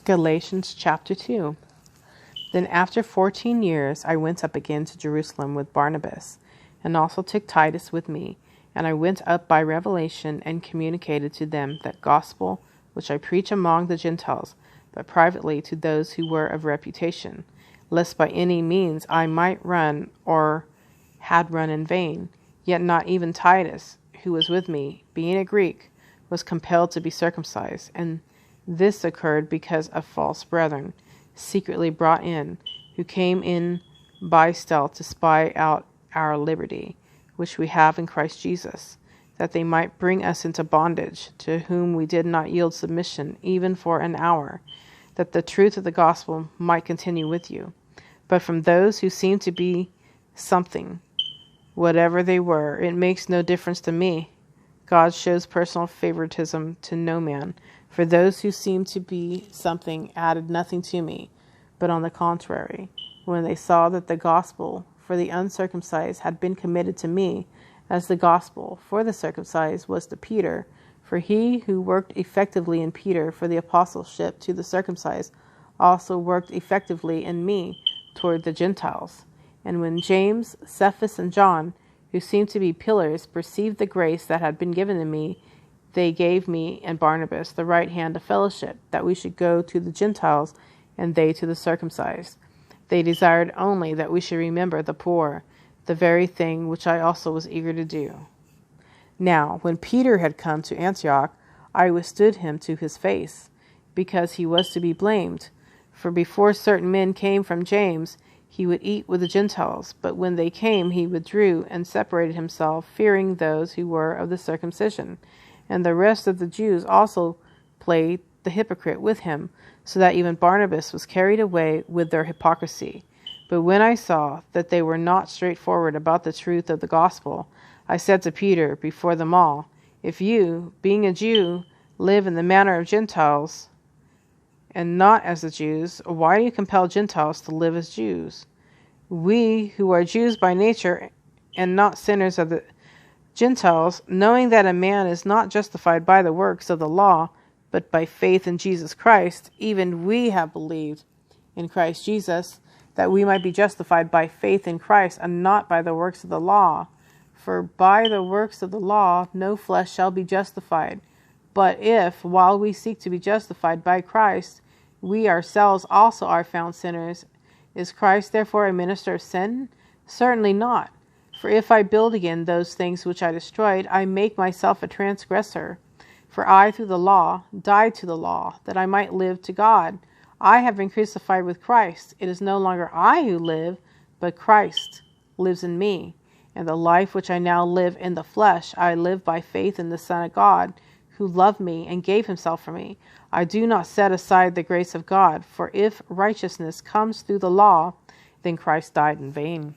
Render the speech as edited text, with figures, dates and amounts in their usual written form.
Galatians Chapter 2. Then after 14 years I went up again to Jerusalem with Barnabas, and also took Titus with me. And I went up by revelation and communicated to them that gospel which I preach among the Gentiles, but privately to those who were of reputation, lest by any means I might run or had run in vain. Yet not even Titus, who was with me, being a Greek, was compelled to be circumcised, and this occurred because of false brethren, secretly brought in, who came in by stealth to spy out our liberty, which we have in Christ Jesus, that they might bring us into bondage, to whom we did not yield submission even for an hour, that the truth of the gospel might continue with you. But from those who seem to be something, whatever they were, it makes no difference to me. God shows personal favoritism to no man, for those who seemed to be something added nothing to me, but on the contrary, when they saw that the gospel for the uncircumcised had been committed to me, as the gospel for the circumcised was to Peter, for he who worked effectively in Peter for the apostleship to the circumcised also worked effectively in me toward the Gentiles. And when James, Cephas, and John, who seemed to be pillars, perceived the grace that had been given to me, they gave me and Barnabas the right hand of fellowship, that we should go to the Gentiles, and they to the circumcised. They desired only that we should remember the poor, the very thing which I also was eager to do. Now, when Peter had come to Antioch, I withstood him to his face, because he was to be blamed. For before certain men came from James, he would eat with the Gentiles, but when they came, he withdrew and separated himself, fearing those who were of the circumcision. And the rest of the Jews also played the hypocrite with him, so that even Barnabas was carried away with their hypocrisy. But when I saw that they were not straightforward about the truth of the gospel, I said to Peter before them all, If you, being a Jew, live in the manner of Gentiles, and not as the Jews, why do you compel Gentiles to live as Jews? We, who are Jews by nature, and not sinners of the Gentiles, knowing that a man is not justified by the works of the law, but by faith in Jesus Christ, even we have believed in Christ Jesus, that we might be justified by faith in Christ, and not by the works of the law. For by the works of the law no flesh shall be justified. But if, while we seek to be justified by Christ, we ourselves also are found sinners, is Christ therefore a minister of sin? Certainly not. For if I build again those things which I destroyed, I make myself a transgressor. For I, through the law, died to the law, that I might live to God. I have been crucified with Christ. It is no longer I who live, but Christ lives in me. And the life which I now live in the flesh, I live by faith in the Son of God, who loved me and gave himself for me. I do not set aside the grace of God, for if righteousness comes through the law, then Christ died in vain.